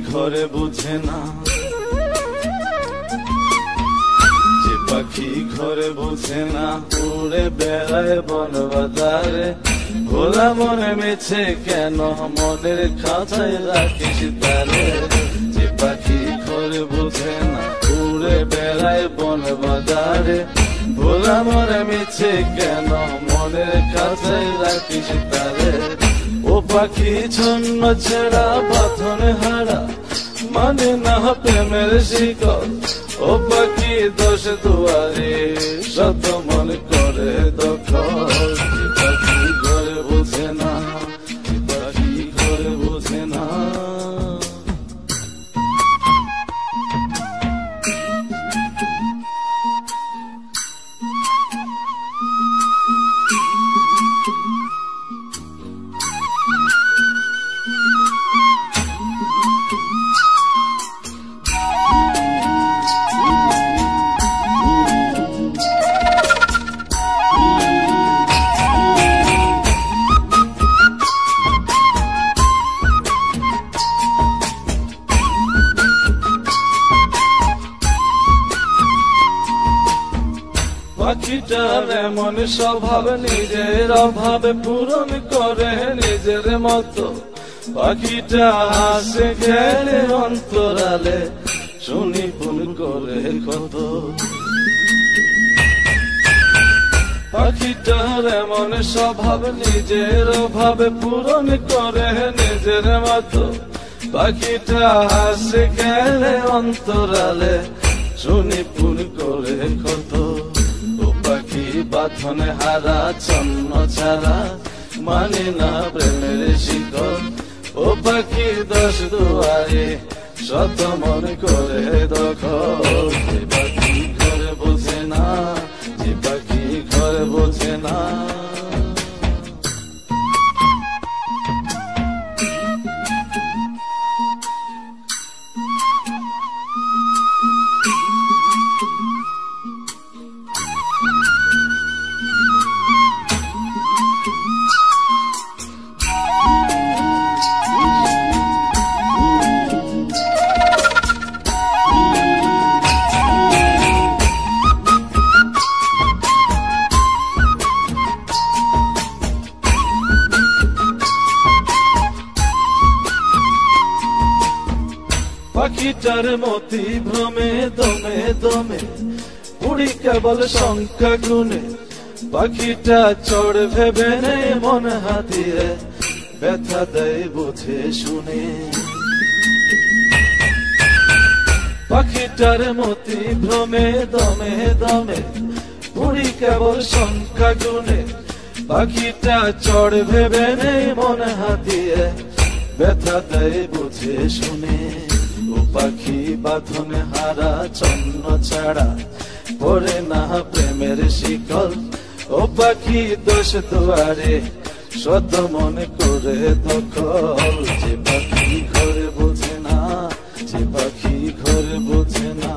ঘরে বুঝে না, যে পাখি ঘরে বুঝে না, উড়ে বেড়ায় বন বাজারে। ভোলা মনে মেছে কেন মনের খাঁচায় রাখিস তারে। যে পাখি ঘরে বুঝে না, উড়ে বেড়ায় বন বাজারে। ভোলা মনে মেছে কেন মনের খাঁচায় রাখিস তারে। ও পাখি ছন্ন ছেড়া বাঁধনে হারা, মানে না প্রেমের শিকল। ও পাখি দোষ দুয়ারে, শত মনে করে দখল। পাখি ঘরে বুঝে না, পাখি ঘরে বুঝে না। পাখিটার এমন স্বভাব, নিজের অভাবে পূরণ করে নিজের মতো। পাখিটা হাসে খেলে অন্তরালে, শুনি ফুল করে কত। পাখিটার এমন স্বভাব, নিজের অভাবে পূরণ করে নিজের মতো। পাখিটা হাসে খেলে অন্তরালে, শুনি ফুল করে কত। পাখি বাঁধনে হারা, ছন্ন ছাড়া, মানে না প্রেমের শিকল। ও পাখি দোষ দুয়ারে, শত মনে করে দখল। যে পাখি ঘরে বোঝে না, যে পাখি ঘরে বোঝে না। পাখিটার মতি ভ্রমে দমে দমে, উড়ি কেবল সংখ্যা গুনে। পাখিটা চড় ভেবে নেই মন হাতিয়ে, ব্যথা দেয় বুঝে শুনে। পাখিটার মতি ভ্রমে দমে দমে, উড়ি কেবল সংখ্যা গুনে। পাখিটা চড় ভেবে নেই মন হাতিয়ে, ব্যথা দেয় বুঝে শুনে। ও পাখি বাঁধনে হারা, ছন্ন ছাড়া, পড়ে না প্রেমের শিকল। ও পাখি দোষ দুয়ারে, শত মনে করে দখল। যে পাখি ঘরে বোঝে না, যে পাখি ঘরে বোঝে না।